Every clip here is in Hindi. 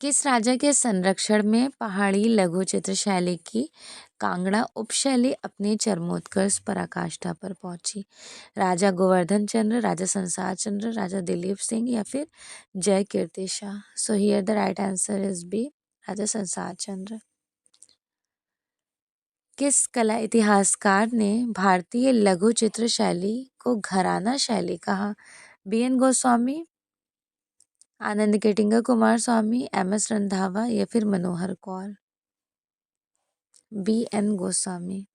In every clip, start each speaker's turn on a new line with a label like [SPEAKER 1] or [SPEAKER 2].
[SPEAKER 1] किस राजा के संरक्षण में पहाड़ी लघु चित्र शैली की कांगड़ा उपशैली अपनी चरमोत्कर्ष पराकाष्ठा पर पहुंची? राजा गोवर्धन चंद्र, राजा संसार चंद्र, राजा दिलीप सिंह या फिर Jai Kirti Shah? So here the right answer is B, Raja Sansar Chandra. किस कला इतिहासकार ने भारतीय लघु चित्र शैली को घराना शैली कहा? बी एन गोस्वामी, आनंद केटिंगर Coomaraswamy, M S Randhawa या फिर मनोहर कौर? B N Goswami.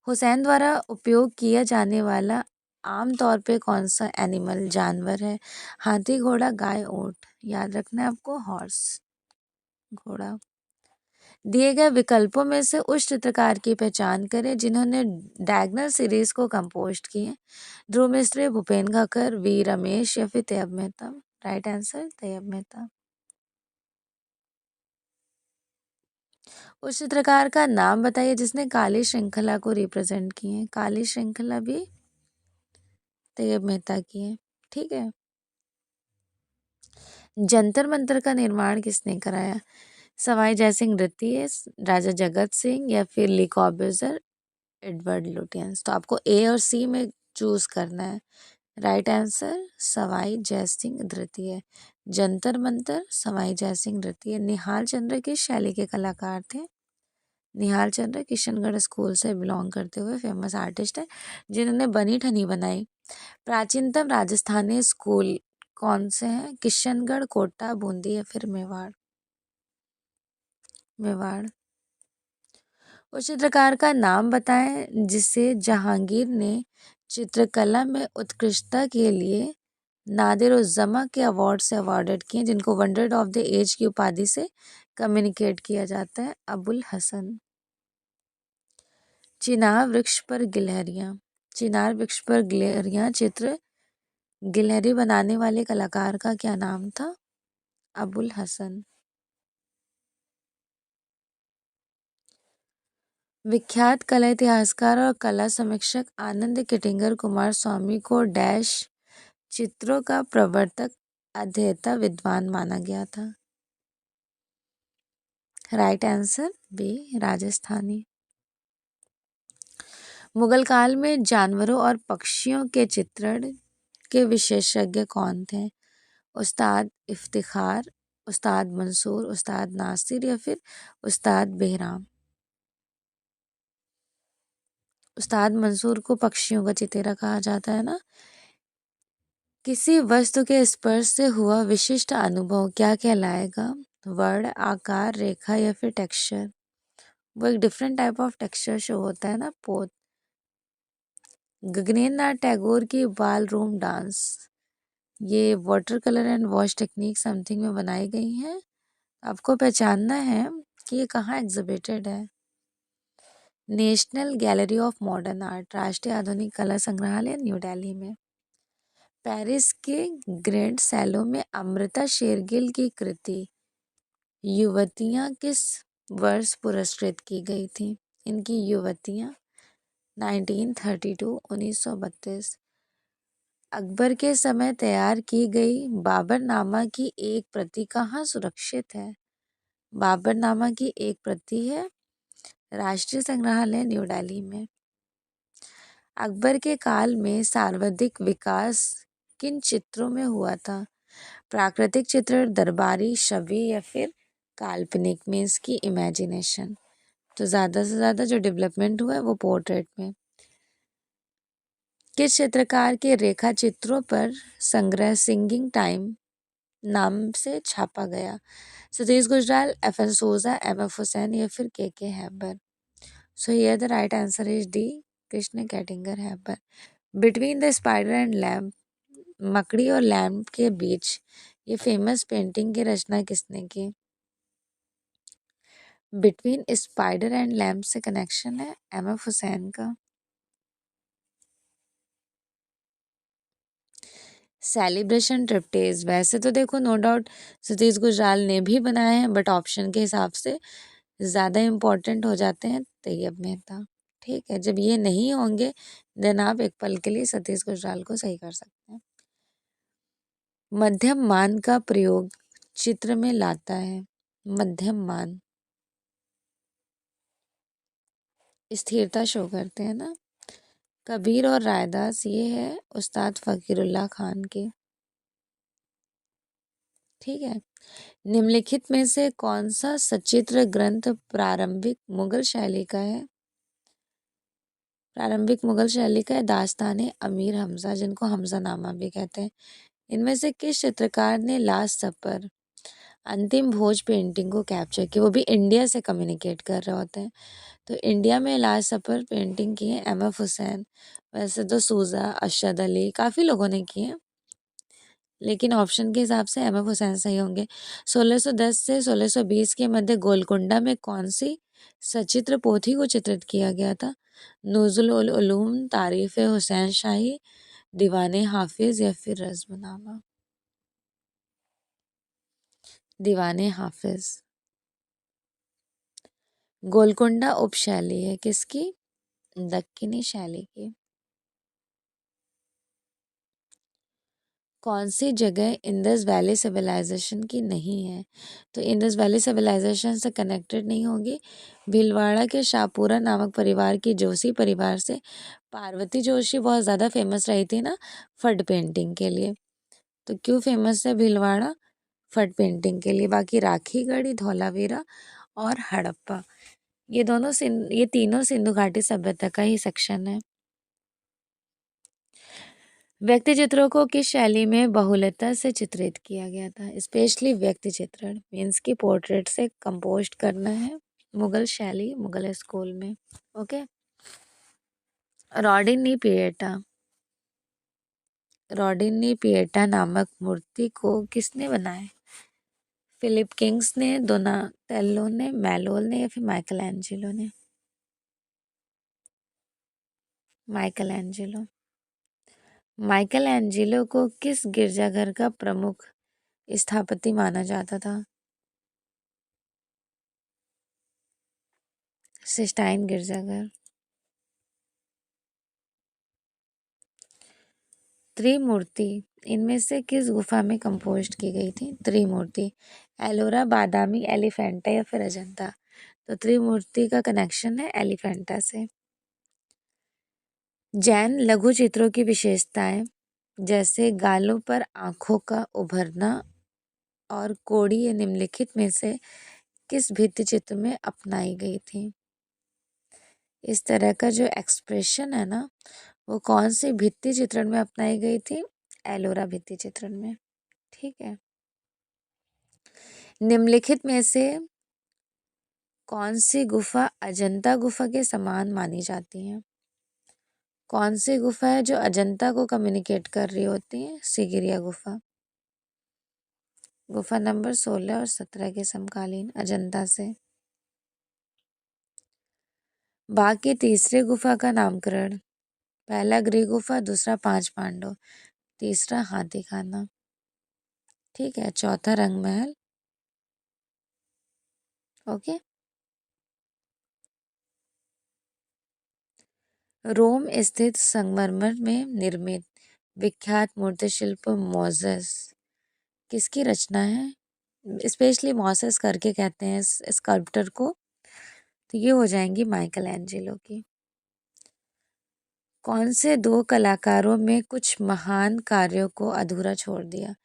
[SPEAKER 1] हुसैन द्वारा उपयोग किया जाने वाला आमतौर पे कौन सा एनिमल जानवर है? हाथी, घोड़ा, गाय, ऊंट? याद रखना है आपको, हॉर्स, घोड़ा। दिए गए विकल्पों में से उस चित्रकार की पहचान करें जिन्होंने डायगनल सीरीज को कंपोस्ट किए। ध्रुव मिस्त्री, भूपेन खक्कर, वी रमेश या फिर तैयब मेहता? Right answer Tyeb Mehta. उस चित्रकार का नाम बताइए जिसने काली श्रृंखला को रिप्रेजेंट किए हैं। काली श्रृंखला भी तैयब मेहता की है। ठीक है। जंतर मंतर का निर्माण किसने कराया? सवाई जयसिंह द्वितीय, राजा जगत सिंह या फिर ली कॉर्बूजियर, एडवर्ड लुटियंस? तो आपको ए और सी में चूज करना है। राइट आंसर सवाई जयसिंह द्वितीय। जंतर मंतर सवाई जयसिंह द्वितीय। निहाल चंद्र किस शैली के कलाकार थे? निहाल चंद्र किशनगढ़ स्कूल से बिलोंग करते हुए फेमस आर्टिस्ट है जिन्होंने बनी ठनी बनाई। प्राचीनतम राजस्थानी स्कूल कौन से हैं? किशनगढ़, कोटा, बूंदी या फिर मेवाड़? मेवाड़। उस चित्रकार का नाम बताएं जिसे जहांगीर ने चित्रकला में उत्कृष्टता के लिए नादिर उज जमा के अवार्ड से अवॉर्डेड किए, जिनको वंडर ऑफ द एज की उपाधि से कम्युनिकेट किया जाता है। अबुल हसन। चिनार वृक्ष पर गिलहरियां। चिनार वृक्ष पर गिलहरियां चित्र गिलहरी बनाने वाले कलाकार का क्या नाम था? अबुल हसन। विख्यात कला इतिहासकार और कला समीक्षक आनंद केटिंगर कुमार स्वामी को डैश चित्रों का प्रवर्तक, अध्येता, विद्वान माना गया था? Right answer B, Rajasthani. Mughal काल में जानवरों और पक्षियों के चित्रण के विशेषज्ञ कौन थे? उस्ताद इफ्तिखार, उस्ताद मंसूर, उस्ताद नासिर या फिर उस्ताद बेहराम? उस्ताद मंसूर को पक्षियों का चितेरा कहा जाता है ना। किसी वस्तु के स्पर्श से हुआ विशिष्ट अनुभव क्या कहलाएगा? वर्ण, आकार, रेखा या फिर टेक्सचर? वो एक different type of texture show होता है ना, पोत। गगनेंद्र नाथ टैगोर की बाल रूम डांस, ये water colour and wash technique something में बनाई गई हैं। आपको पहचानना है कि ये कहाँ एग्जिबिटेड है। National gallery of modern art, राष्ट्रीय आधुनिक कला संग्रहालय, न्यू दिल्ली में। पेरिस के ग्रैंड सैलो में अमृता शेरगिल की कृति युवतियाँ किस वर्ष पुरस्कृत की गई थी? इनकी युवतियाँ 1932, 1932। अकबर के समय तैयार की गई बाबरनामा की एक प्रति कहाँ सुरक्षित है? बाबरनामा की एक प्रति है राष्ट्रीय संग्रहालय, न्यू दिल्ली में। अकबर के काल में सर्वाधिक विकास किन चित्रों में हुआ था? प्राकृतिक चित्र, दरबारी, छवि या फिर काल्पनिक, में इसकी इमेजिनेशन? तो ज़्यादा से ज़्यादा जो डेवलपमेंट हुआ है वो पोर्ट्रेट में। किस चित्रकार के रेखा चित्रों पर संग्रह सिंगिंग टाइम नाम से छापा गया? Satish Gujral, F N Souza, M F Husain या फिर K Hebbar? So here the right answer is D, Krishna Kattingeri Hebbar. Between the spider and lamp, मकड़ी और लैम्प के बीच, ये फेमस पेंटिंग की रचना किसने की? बिटवीन स्पाइडर एंड लैम्प से कनेक्शन है एम एफ हुसैन का। सेलिब्रेशन ट्रिप्टेज, वैसे तो देखो नो डाउट सतीश गुजराल ने भी बनाए हैं, बट ऑप्शन के हिसाब से ज़्यादा इम्पोर्टेंट हो जाते हैं तैयब मेहता। ठीक है, जब ये नहीं होंगे देन आप एक पल के लिए सतीश गुजराल को सही कर सकते हैं। मध्यम मान का प्रयोग चित्र में लाता है? मध्यम मान, स्थिरता शो करते हैं ना। कबीर और रायदास ये है उस्ताद फकीरुल्लाह खान के। ठीक है। निम्नलिखित में से कौन सा सचित्र ग्रंथ प्रारंभिक मुगल शैली का है? प्रारंभिक मुगल शैली का है दास्तान अमीर हमजा, जिनको हमजा नामा भी कहते हैं। इनमें से किस चित्रकार ने लास्ट सपर अंतिम भोज पेंटिंग को कैप्चर किया? वो भी इंडिया से कम्युनिकेट कर रहे होते हैं। तो इंडिया में लास्ट सपर पेंटिंग की है एम.एफ. हुसैन। वैसे तो सूजा, अरशद अली, काफ़ी लोगों ने की है, लेकिन ऑप्शन के हिसाब से एम.एफ. हुसैन सही होंगे। 1610 से 1620 के मध्य गोलकुंडा में कौन सी सचित्र पोथी को चित्रित किया गया था? नुज़ुल उल उलूम, तारीफ़ हुसैन शाही, दीवाने हाफिज या फिर रज़्मनामा? दीवाने हाफिज। गोलकुंडा उपशैली है किसकी? दक्कनी शैली की। कौन सी जगह इंडस वैली सिविलाइजेशन की नहीं है? तो इंडस वैली सिविलाइजेशन से कनेक्टेड नहीं होगी। भीलवाड़ा के शाहपुरा नामक परिवार की जोशी परिवार से पार्वती जोशी बहुत ज़्यादा फेमस रही थी ना फट पेंटिंग के लिए। तो क्यों फेमस है भीलवाड़ा? फट पेंटिंग के लिए। बाकी राखीगढ़ी, धौलावीरा और हड़प्पा, ये तीनों सिंधु घाटी सभ्यता का ही सेक्शन है। व्यक्ति चित्रों को किस शैली में बहुलता से चित्रित किया गया था? स्पेशली व्यक्ति चित्रण मीन्स की पोर्ट्रेट से कंपोस्ट करना है। मुगल शैली, मुगल स्कूल में। ओके। रॉडिनी पिएटा नामक मूर्ति को किसने बनाया? फिलिप किंग्स ने, दोनातेल्लो ने, मैलोल ने या फिर माइकल एंजेलो ने? Michael Angelo. माइकल एंजेलो को किस गिरजाघर का प्रमुख स्थापति माना जाता था? सिस्टाइन गिरजाघर। त्रिमूर्ति इनमें से किस गुफा में कंपोस्ट की गई थी? त्रिमूर्ति एलोरा, बादामी, एलिफेंटा या फिर अजंता? तो त्रिमूर्ति का कनेक्शन है एलिफेंटा से। जैन लघु चित्रों की विशेषताएं जैसे गालों पर आंखों का उभरना और कोड़ी ये निम्नलिखित में से किस भित्ति चित्र में अपनाई गई थी? इस तरह का जो एक्सप्रेशन है ना, वो कौन सी भित्ति चित्रण में अपनाई गई थी? एलोरा भित्ति चित्रण में। ठीक है। निम्नलिखित में से कौन सी गुफा अजंता गुफा के समान मानी जाती है? कौन सी गुफा है जो अजंता को कम्युनिकेट कर रही होती है? सिगिरिया गुफा। गुफा नंबर 16 और 17 के समकालीन अजंता से। बाघ की तीसरी गुफा का नामकरण? पहला गृह गुफा, दूसरा पांच पांडव, तीसरा हाथी खाना। ठीक है। चौथा रंग महल। ओके। रोम स्थित संगमरमर में निर्मित विख्यात मूर्तिशिल्प मोजेस किसकी रचना है? स्पेशली मोसेस करके कहते हैं इस स्कल्प्टर को। तो ये हो जाएंगी माइकल एंजेलो की। कौन से दो कलाकारों में कुछ महान कार्यों को अधूरा छोड़ दिया?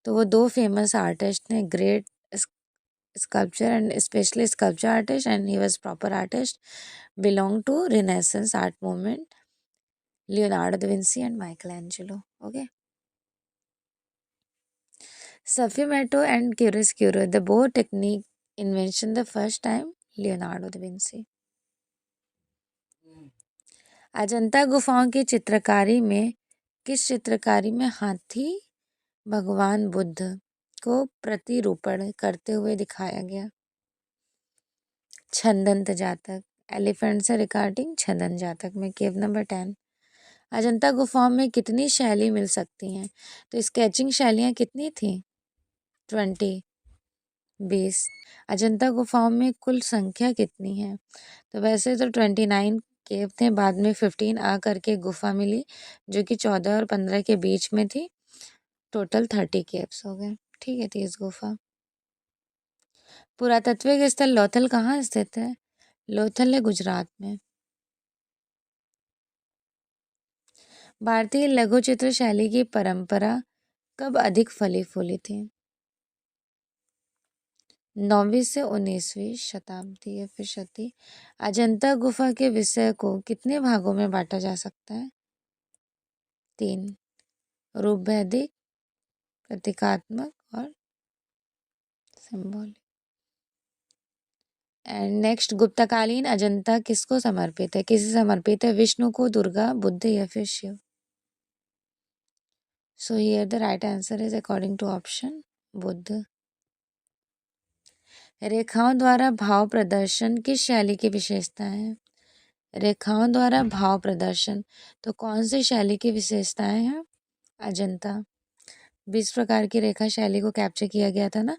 [SPEAKER 1] तो वो दो फेमस आर्टिस्ट ने, great sculpture and especially sculpture artist, and he was proper artist, belong to Renaissance art movement, Leonardo da Vinci and Michelangelo. Okay. Sfumato and chiaroscuro, the bow technique invention the first time, Leonardo da Vinci. Ajanta गुफाओं की चित्रकारी में किस चित्रकारी में हाथी भगवान बुद्ध को प्रतिरूपण करते हुए दिखाया गया? छंदंत जातक, एलिफेंट से रिगार्डिंग छंदन जातक में। केव नंबर 10। अजंता गुफाओं में कितनी शैली मिल सकती हैं? तो स्केचिंग शैलियाँ कितनी थी? 20, 20। अजंता गुफाओं में कुल संख्या कितनी है? तो वैसे तो 29 केव थे, बाद में 15 आ करके गुफा मिली जो कि 14 और 15 के बीच में थी। टोटल 30 केव्स हो गए। ठीक है, 30 गुफा। पुरातत्विक स्थल लोथल कहाँ स्थित है? लोथल है गुजरात में। भारतीय लघु चित्र शैली की परंपरा कब अधिक फली फूली थी? 9वीं से 19वीं शताब्दी या फिर शती। अजंता गुफा के विषय को कितने भागों में बांटा जा सकता है? 3। रूपभेदिक, प्रतीकात्मक और सिंबॉलिक। एंड नेक्स्ट, गुप्तकालीन अजंता किसको समर्पित है? किसे समर्पित है? विष्णु को, दुर्गा, बुद्ध या फिर Shiva? So here the right answer is according to option Buddha. रेखाओं द्वारा भाव प्रदर्शन किस शैली की विशेषता है? रेखाओं द्वारा भाव प्रदर्शन तो कौन सी शैली की विशेषताएं हैं? अजंता। 20 प्रकार की रेखा शैली को कैप्चर किया गया था ना।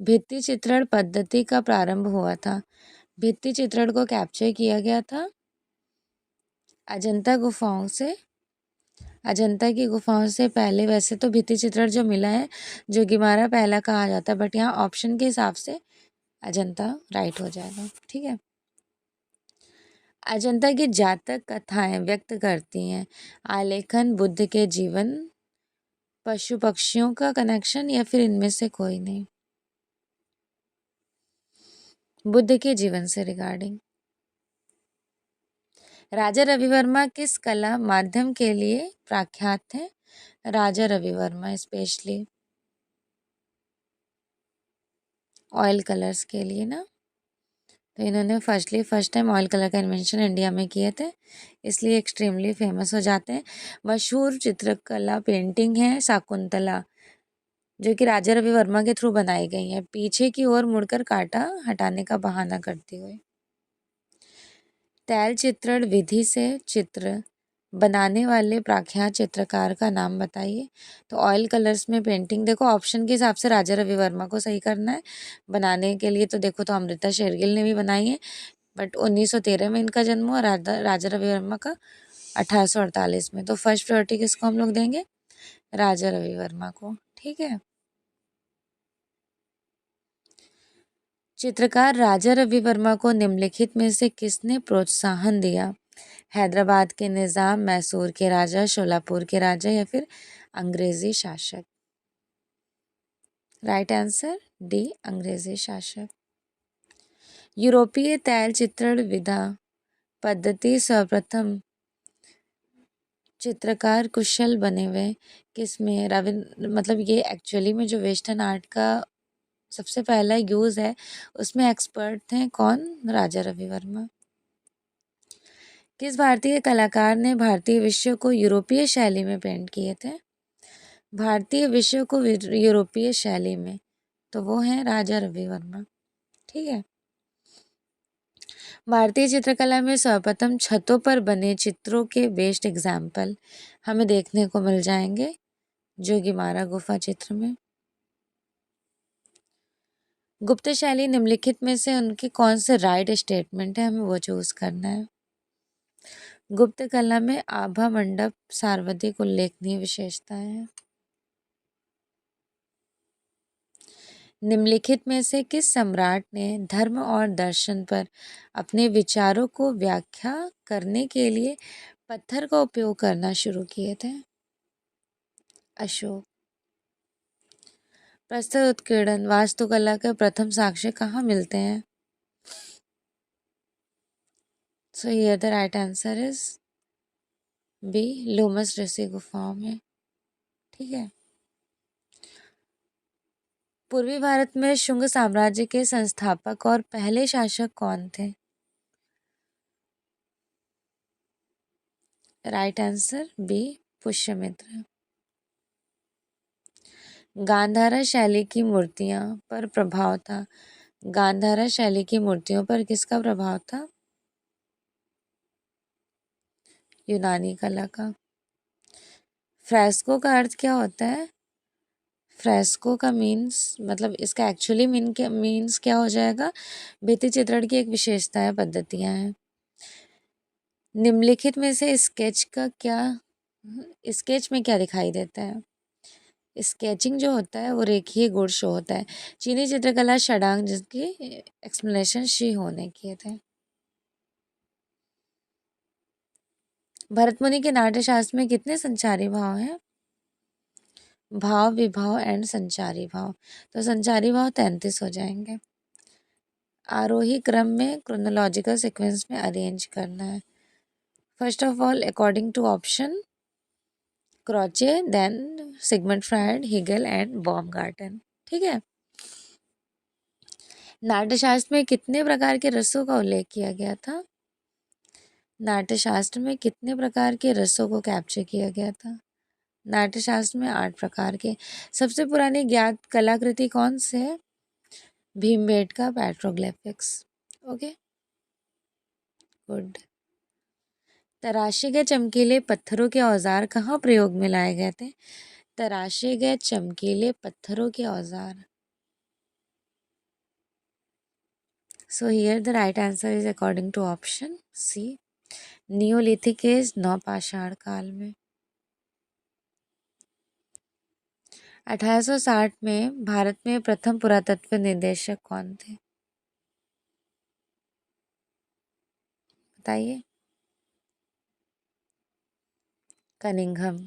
[SPEAKER 1] भित्ति चित्रण पद्धति का प्रारंभ हुआ था? भित्ति चित्रण को कैप्चर किया गया था अजंता गुफाओं से। अजंता की गुफाओं से पहले वैसे तो भित्ति चित्रण जो मिला है जोगीमारा पहला कहा जाता है, बट यहाँ ऑप्शन के हिसाब से अजंता राइट हो जाएगा। ठीक है। अजंता की जातक कथाएं व्यक्त करती हैं आलेखन, बुद्ध के जीवन, पशु पक्षियों का कनेक्शन या फिर इनमें से कोई नहीं? बुद्ध के जीवन से रिगार्डिंग। राजा रवि वर्मा किस कला माध्यम के लिए प्रख्यात थे? Raja Ravi Varma specially oil colours के लिए ना। तो इन्होंने फर्स्ट टाइम ऑयल कलर का इन्वेंशन इंडिया में किए थे, इसलिए एक्सट्रीमली फेमस हो जाते हैं। मशहूर चित्रकला पेंटिंग है शाकुंतला, जो कि राजा रवि वर्मा के थ्रू बनाई गई है, पीछे की ओर मुड़कर कांटा हटाने का बहाना करती हुए। तैल चित्रण विधि से चित्र बनाने वाले प्रख्यात चित्रकार का नाम बताइए। तो ऑयल कलर्स में पेंटिंग, देखो ऑप्शन के हिसाब से राजा रवि वर्मा को सही करना है। बनाने के लिए तो देखो तो अमृता शेरगिल ने भी बनाई है, बट 1913 में इनका जन्म हुआ, राजा रवि वर्मा का 1848 में। तो फर्स्ट प्रायोरिटी किसको हम लोग देंगे? राजा रवि वर्मा को। ठीक है। चित्रकार राजा रवि वर्मा को निम्नलिखित में से किसने प्रोत्साहन दिया? हैदराबाद के निजाम, मैसूर के राजा, शोलापुर के राजा या फिर अंग्रेजी शासक? राइट आंसर डी, अंग्रेजी शासक। यूरोपीय तैल चित्रण विधा पद्धति सर्वप्रथम चित्रकार कुशल बने हुए किसमें? रविंद्र, मतलब ये एक्चुअली में जो वेस्टर्न आर्ट का सबसे पहला यूज है उसमें एक्सपर्ट थे कौन? राजा रवि वर्मा। किस भारतीय कलाकार ने भारतीय विश्व को यूरोपीय शैली में पेंट किए थे? भारतीय विश्व को यूरोपीय शैली में, तो वो है राजा रवि वर्मा। ठीक है। भारतीय चित्रकला में सर्वप्रथम छतों पर बने चित्रों के बेस्ट एग्जाम्पल हमें देखने को मिल जाएंगे जोगीमारा गुफा चित्र में। गुप्त शैली निम्नलिखित में से उनके कौन से राइट स्टेटमेंट है, हमें वो चूज करना है। गुप्त कला में आभा मंडप सर्वाधिक उल्लेखनीय विशेषताएं हैं। निम्नलिखित में से किस सम्राट ने धर्म और दर्शन पर अपने विचारों को व्याख्या करने के लिए पत्थर का उपयोग करना शुरू किए थे? अशोक। प्रस्तुत उत्कीर्णन वास्तुकला के प्रथम साक्ष्य कहाँ मिलते हैं? So here the right answer is B, Lomas Rishi गुफाओं में। ठीक है। पूर्वी भारत में शुंग साम्राज्य के संस्थापक और पहले शासक कौन थे? Right answer B, Pushyamitra. Gandhara शैली की मूर्तियां पर प्रभाव था? गांधारा शैली की मूर्तियों पर किसका प्रभाव था? यूनानी कला का। फ्रेस्को का अर्थ क्या होता है? फ्रेस्को का मीन्स, मतलब इसका एक्चुअली मीन्स क्या हो जाएगा? भित्ति चित्रण की एक विशेषता है, पद्धतियां हैं। निम्नलिखित में से स्केच में क्या दिखाई देता है? स्केचिंग जो होता है वो रेखीय गुण शो होता है। चीनी चित्रकला षडांग जिसकी एक्सप्लेनेशन शी हो ने किए थे। भरतमुनि के नाट्य शास्त्र में कितने संचारी भाव हैं? भाव, विभाव एंड संचारी भाव। तो संचारी भाव 33 हो जाएंगे। आरोही क्रम में क्रोनोलॉजिकल सीक्वेंस में अरेंज करना है। First of all according to option Croce, then Sigmund Freud, Hegel and Baumgarten. ठीक है। नाट्यशास्त्र में कितने प्रकार के रसों का उल्लेख किया गया था? नाट्यशास्त्र में कितने प्रकार के रसों को कैप्चर किया गया था? नाट्यशास्त्र में 8 प्रकार के। सबसे पुरानी ज्ञात कलाकृति कौन से है? भीमबेटका पेट्रोग्लिफिक्स। Okay, good. तराशे गए चमकीले पत्थरों के औजार कहाँ प्रयोग में लाए गए थे? तराशे गए चमकीले पत्थरों के औजार। So here the right answer is according to option C, Neolithic age, नवपाषाण काल में। 1860 में भारत में प्रथम पुरातत्व निदेशक कौन थे? बताइए। कनिंघम।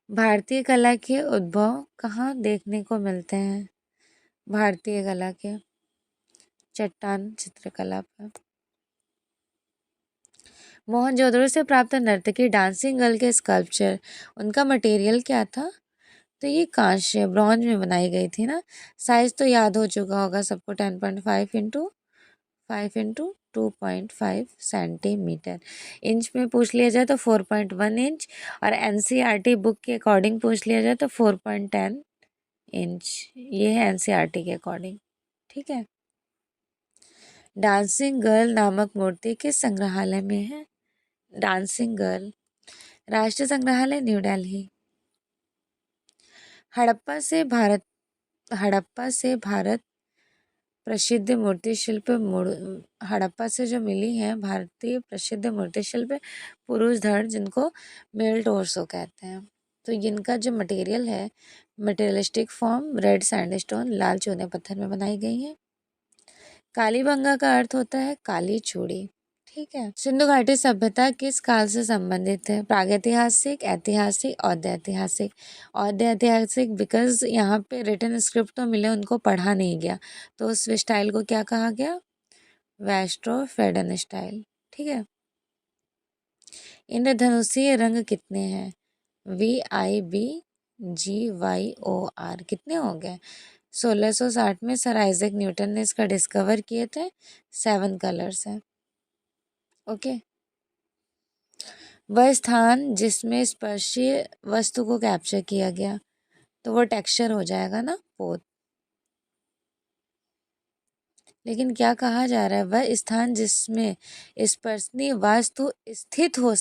[SPEAKER 1] भारतीय कला के उद्भव कहाँ देखने को मिलते हैं? भारतीय कला के चट्टान चित्रकला पर। मोहनजोदड़ो से प्राप्त नर्तकी डांसिंग गर्ल के स्कल्पचर, उनका मटेरियल क्या था? तो ये कांस्य ब्रॉन्ज में बनाई गई थी ना। साइज तो याद हो चुका होगा सबको, 10.5 इंटू 2.5 सेंटीमीटर। इंच में पूछ लिया जाए तो 4.1 इंच, और एनसीईआरटी बुक के अकॉर्डिंग पूछ लिया जाए तो 4.10 इंच। ये है एनसीईआरटी के अकॉर्डिंग। ठीक है। डांसिंग गर्ल नामक मूर्ति किस संग्रहालय में है? डांसिंग गर्ल राष्ट्रीय संग्रहालय न्यू दिल्ली। हड़प्पा से भारत प्रसिद्ध मूर्ति शिल्प हड़प्पा से जो मिली है भारतीय प्रसिद्ध मूर्ति शिल्प पुरुष धड़, जिनको मेल टोर्सो कहते हैं। तो इनका जो मटेरियल है, मटेरियलिस्टिक फॉर्म रेड सैंडस्टोन, लाल चूने पत्थर में बनाई गई है। कालीबंगा का अर्थ होता है काली चूड़ी। ठीक है। सिंधु घाटी सभ्यता किस काल से संबंधित है? प्रागैतिहासिक, ऐतिहासिक, औद्य ऐतिहासिक। औद्य ऐतिहासिक बिकॉज यहाँ पे रिटन स्क्रिप्ट तो मिले, उनको पढ़ा नहीं गया, तो उस स्टाइल को क्या कहा गया? वेस्ट्रोफेडन स्टाइल। ठीक है। इंद्रधनुषीय रंग कितने हैं? VIBGYOR। कितने हो गए? 1660 में सर आइजैक न्यूटन ने इसका डिस्कवर किए थे। 7 कलर्स हैं। ओके। वह स्थान जिसमें स्पर्शीय वस्तु को कैप्चर किया गया, तो वो टेक्सचर हो जाएगा ना, पोत। लेकिन क्या कहा जा रहा है? वह स्थान जिसमें स्पर्शनीय वास्तु स्थित हो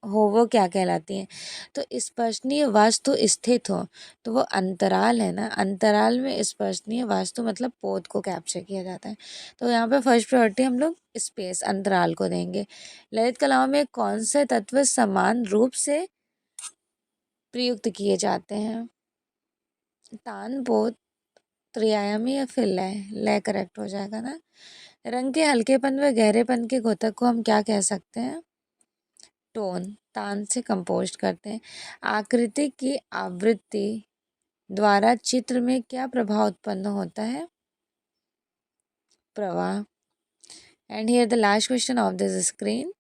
[SPEAKER 1] वो क्या कहलाती है? तो स्पर्शनीय वास्तु स्थित हो, तो वो अंतराल है ना। अंतराल में स्पर्शनीय वास्तु मतलब पोत को कैप्चर किया जाता है। तो यहाँ पे फर्स्ट प्रायोरिटी हम लोग स्पेस, अंतराल को देंगे। ललित कलाओं में कौन से तत्व समान रूप से प्रयुक्त किए जाते हैं? तान, पोत, त्रिआयामी या फिर लय? लय करेक्ट हो जाएगा ना। रंग के हल्केपन व गहरेपन के घोतक को हम क्या कह सकते हैं? टोन। तान से कंपोस्ट करते हैं। आकृति की आवृत्ति द्वारा चित्र में क्या प्रभाव उत्पन्न होता है? प्रवाह। And here the last question of this screen.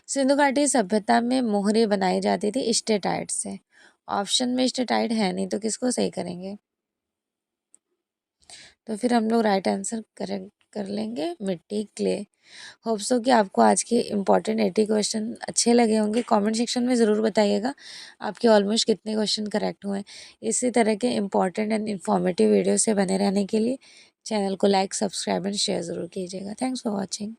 [SPEAKER 1] Sindhu घाटी सभ्यता में मोहरें बनाई जाती थी स्टेटाइट से। ऑप्शन में स्टेटाइट है नहीं, तो किसको सही करेंगे? तो फिर हम लोग राइट आंसर करेक्ट कर लेंगे, मिट्टी, क्ले। होप सो कि आपको आज के इम्पॉर्टेंट 80 क्वेश्चन अच्छे लगे होंगे। कमेंट सेक्शन में ज़रूर बताइएगा आपके ऑलमोस्ट कितने क्वेश्चन करेक्ट हुए। इसी तरह के इम्पॉर्टेंट एंड इन्फॉर्मेटिव वीडियो से बने रहने के लिए चैनल को लाइक, सब्सक्राइब एंड शेयर ज़रूर कीजिएगा। Thanks for watching.